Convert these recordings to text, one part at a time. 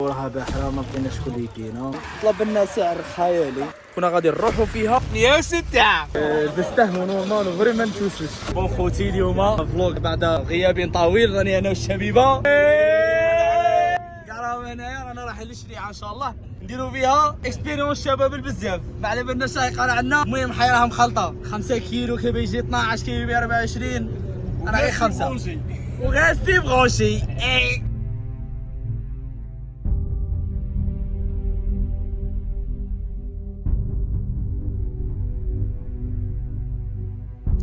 وراها بحرة ما بقيناش كل يدينا. طلب لنا سعر خيالي كنا غادي نروحوا فيها 106. لبسته ونورمال فريمون توسوس. بون خوتي اليوم فلوق بعد غياب طويل، راني انا والشبيبه راهم هنايا، رانا رايحين للشريعه ان شاء الله نديروا فيها اكسبيريونس شباب بزاف. ما على بالناش راهي قال عندنا. المهم حي راها مخلطه 5 كيلو كيبا يجي 12 كيلو يبيع 24. انا غير 5 وغاستي بغوشي.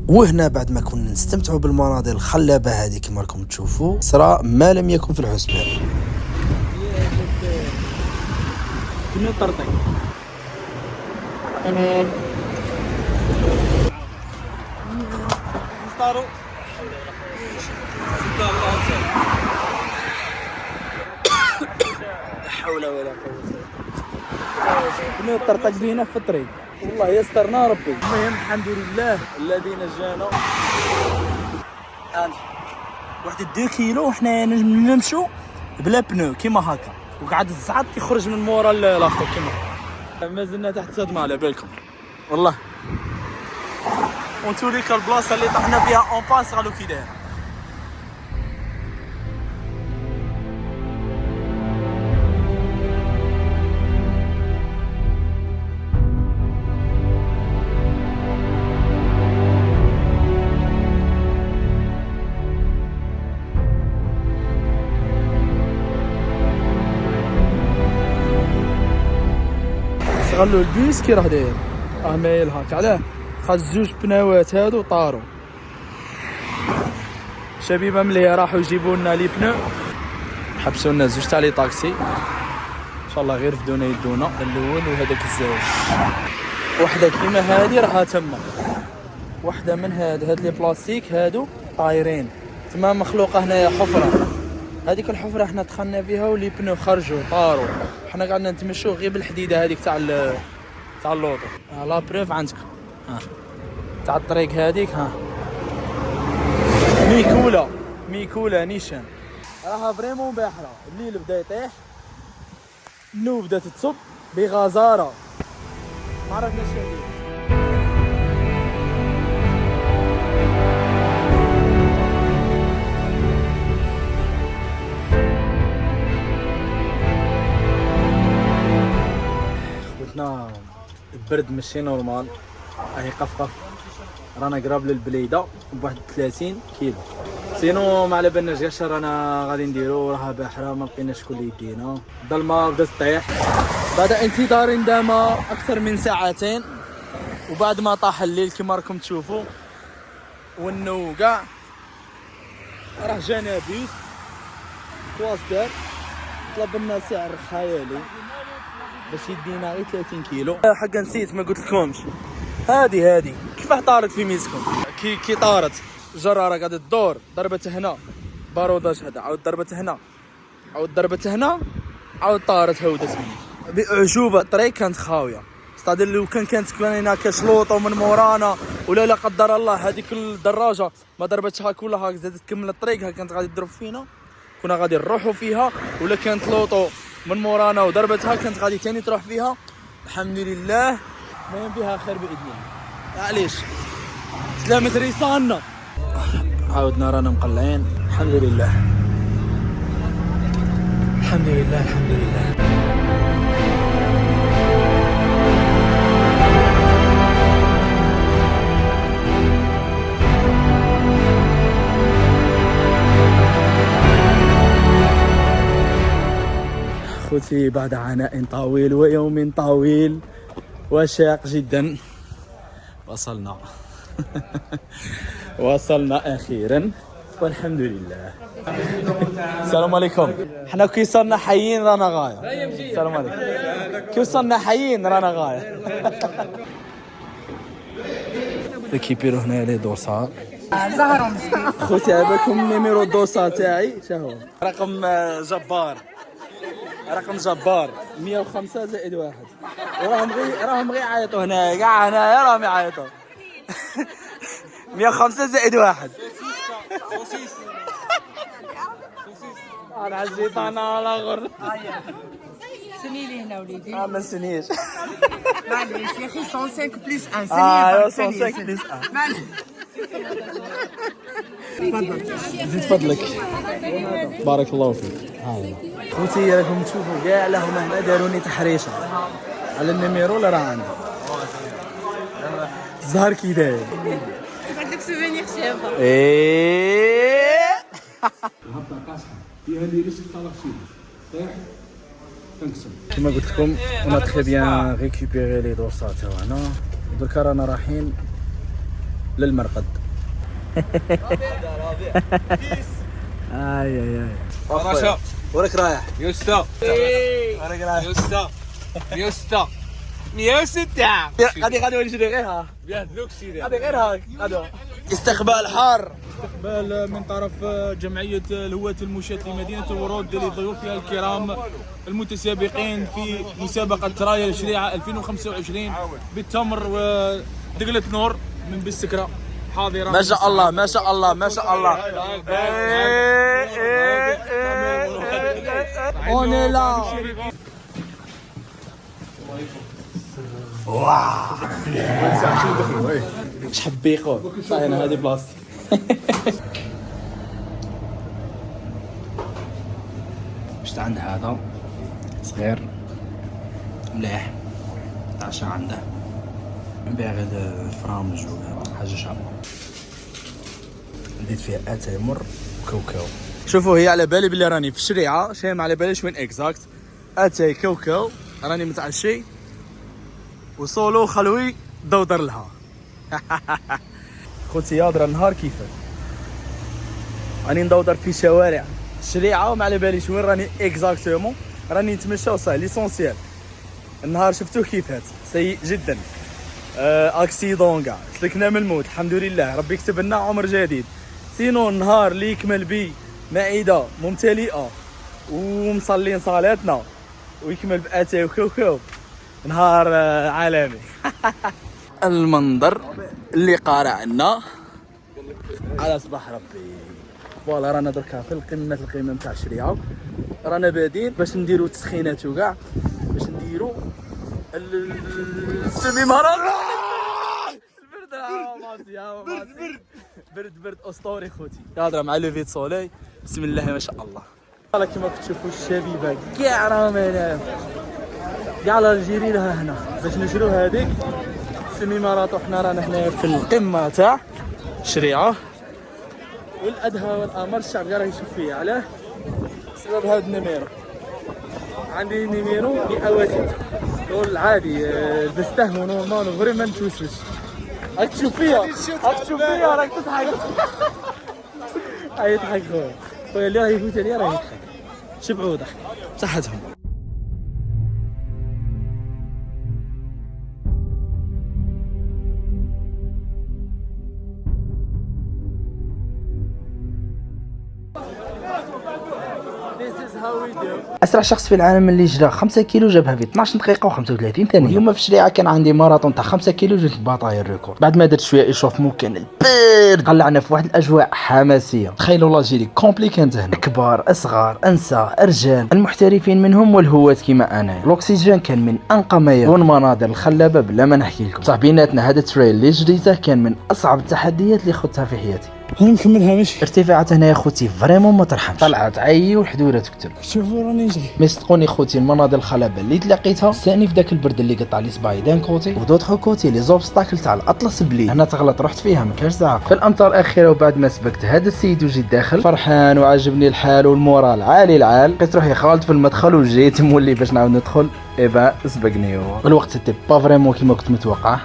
وهنا بعد ما كنا نستمتعوا بالمناظر الخلابه هذه كما راكم تشوفوا، صرا ما لم يكن في الحسبان. كنا طرطق امان نفطروا. لا حول ولا قوه. كنا طرطق بينا في الطريق، والله يسترنا ربي. المهم الحمد لله الذي نجانا. واحد 2 كيلو وحنا نمشوا بلا بنو كيما هكا، وقعد الزعط يخرج من مورا الاخر كيما. مازلنا تحت صدمه على بالكم والله. ونتوريك البلاصه اللي طحنا فيها اون باس قالوا كي داير. غلو البيس كي راه داير مايل هاك علاه خد 2 بناوات هادو طاروا. شبيبه ملي راحوا يجيبوا لنا لي بنو حبسوا لنا 2 تاع لي طاكسي ان شاء الله غير فدونا يدونا الاول وهذاك الزواج. وحده كيما هادي راها تما، وحده من هاد لي بلاستيك هادو طايرين تما مخلوقه هنايا حفره. هذيك الحفره احنا دخلنا فيها ولي بنو خرجوا طاروا. حنا قعدنا نتمشوا غير بالحديده هذيك تاع اللوطو. لا بروف عندكم تاع الطريق هذيك. ميكولا نيشان راها فريمون باحره. الليل بدا يطيح، النوب بدات تصب بغزاره، ما عرفناش ندير. البرد ماشي نورمال، راهي قفقف. رانا قراب للبليده بواحد 30 كيلو. سينو ما على بالناش كاش رانا غادي نديرو. راها باحره ما بقيناش كل يدينا. الظلمه بدات تطيح بعد انتظار دام اكثر من 2 ساعات. وبعد ما طاح الليل كما راكم تشوفوا والنو كاع راه جانا بيس كواستر طلب لنا سعر خيالي باش يدينا غير 30 كيلو. حقا نسيت ما قلت لكمش، هذه كيفاه طارت في ميزكم. كي طارت جراره قاعده تدور، ضربت هنا باروداج هذا، عاود ضربت هنا، عاود ضربت هنا، عاود طارت هودت مني باعجوبه. الطريق كانت خاويه، استعد لو كانت كاينه كشلوطه من مورانا ولا لا قدر الله هذيك الدراجه ما ضربتش هاك ولا هاك زادت تكمل الطريق ها كانت غادي تضرب فينا، كنا غادي نروحوا فيها. ولا كانت لوطو من مورانا وضربتها كانت غادي تاني تروح فيها. الحمد لله ما فيها خير باذن الله. معليش سلامة ريساننا. عاودنا رانا مقلعين. الحمد لله الحمد لله الحمد لله. خوتي بعد عناء طويل ويوم طويل وشاق جدا وصلنا وصلنا اخيرا والحمد لله. السلام عليكم. حنا كي صرنا حيين رانا غايه. السلام عليكم. كي وصلنا حيين رانا غايه. كيبيرو هنا لي دورسات خوتي. عباكم نيميرو الدورسات تاعي شهو رقم جبار، رقم جبار 105 زائد 1. وراهم غير يعيطوا هنا كاع هنايا راهم يعيطوا. 105 زائد 1. انا عزيت انا على غر. سني لي هنا وليدي. ما نسنيش. معليش يا اخي 105 بلس 1 سني. 105 بلس 1. معليش. زيد فضلك. بارك الله فيك. خوتي راكم تشوفوا كاع لهم هنا داروني تحريشه على النيميرو اللي راه عندي. الزهر كي داير. عندك سوفينير شابه. هبطه قاصحه فيها لي ريسك طلع صحيح. كما قلت لكم انا تري بيان ريكوبيري لي دوسات هنا دركا رانا رايحين للمرقد. اي اي اي رشا وراك رايح يوستا وراك رايح يوستا يوستا 106 غادي نشري غيرها بيان لوكسي غادي غيرها هذا استقبال حار. استقبال من طرف جمعية الهواة المشاة لمدينة الورود لضيوفها الكرام المتسابقين في مسابقة راية الشريعة 2025 بالتمر ودقلة نور من بالسكرة حاضرة. ما شاء الله ما شاء الله ما شاء الله. On est là. اش حبيقو صاي انا هذه بلاصتي. شفت عند هذا صغير مليح عشا عنده نبيع الفرامج وهذا حاجه شابه. بديت فيها اتاي مر وكاوكاو. شوفوا هي على بالي بلي راني في الشريعه شي ما على باليش وين اكزاكت. اتاي كاوكاو راني متعشي وصولو خلوي دودر لها. خوتي هضره النهار كيفاش راني ندودر في شوارع الشريعه وما على باليش وين راني اكزاكتومون. راني نتمشى وصاي ليسونسيال. النهار شفتوه كيفاش سيء جدا. اكسيدون كاع سلكنا من الموت الحمد لله ربي يكتب لنا عمر جديد. سينو النهار اللي يكمل بي مائده ممتلئه ومصلين صلاتنا ويكمل باتاي وكاوكاو نهار عالمي. المنظر اللي قارع لنا على صباح ربي. فوالا رانا دركا في القمه نتاع الشريعه رانا بادين باش نديرو تسخينات وكاع باش نديرو السيمي ماراتون. برد اسطوري خوتي. هضره مع لوفي سولي بسم الله ما شاء الله. كما كتشوفوا الشبيبه كاع راهم هنا كاع الجيري لها هنا باش نشرو هذيك سيمي ماراتون. حنا رانا هنا في القمه تاع الشريعه والادهى والامر الشعب راه يشوف فيا علاه بسبب هذا النيميرو. عندي نيميرو لأواسط دول عادي لبسته ونورمال وفريمون توسوس. راك تشوف فيا راك تضحك. هاي يضحك خويا اللي راه يفوت عليا راه يضحك. شبعوا ضحك بصحتهم. اسرع شخص في العالم اللي جرى 5 كيلو جابها في 12 دقيقه و35 ثانيه. اليوم في الشريعه كان عندي ماراثون تاع 5 كيلو جبت باطاي الريكورد. بعد ما درت شويه ايشوفمون كان البرد قلعنا في واحد الاجواء حماسيه. تخيلوا لاجيري كومبلي كانت هنا كبار اصغار انساء رجال المحترفين منهم والهواة كيما انا. الاكسجين كان من انقى ما يكون والمناظر الخلابه بلا ما نحكي لكم. صح بيناتنا هذا التريل اللي جريته كان من اصعب التحديات اللي خدتها في حياتي. نكملها ماشي ارتفاعات هنا يا خوتي فريمون ما ترحمش. طلعت عي والحدوره تكتب. شوفوا راني نجري. مي صدقوني خوتي المناظر الخلابه اللي تلاقيتها ساني في ذاك البرد اللي قطع لي صباعي دان كوتي ودوطخ كوتي لي زوبستاكل تاع الاطلس بلي. هنا تغلط رحت فيها ما كاش زعق. في الامطار الاخيره وبعد ما سبقت هذا السيد وجيت داخل فرحان وعجبني الحال والمورال عالي العال. لقيت روحي خالد في المدخل وجيت مولي باش نعاود ندخل ايبا سبقني هو. الوقت سيتي با فريمون كيما كنت متوقع.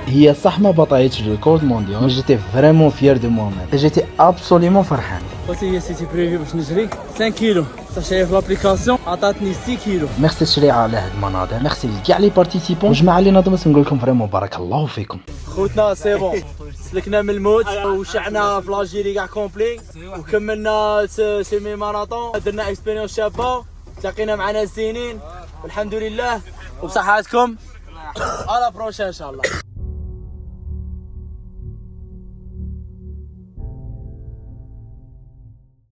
هي صح ما بطايتش ريكورد مونديال جيتي فريمون فيير دو موا ميم. جيتي ابسوليمون فرحان. خوتي هي سيتي بريفي باش نجري 5 كيلو صح شايف في لابليكاسيون عطاتني 6 كيلو. ميرسي الشريعه على هاد المناظر. ميرسي لكاع لي بارتيسيبون والجماعه اللي نظمت. نقول لكم فريمون بارك الله فيكم. خوتنا سي بون سلكنا من الموت وشعنا في لاجيري كاع كومبلي وكملنا سيمي ماراطون. درنا اكسبيريونس شابه تلاقينا مع ناس زينين والحمد لله وبصحتكم. على بروشين ان شاء الله.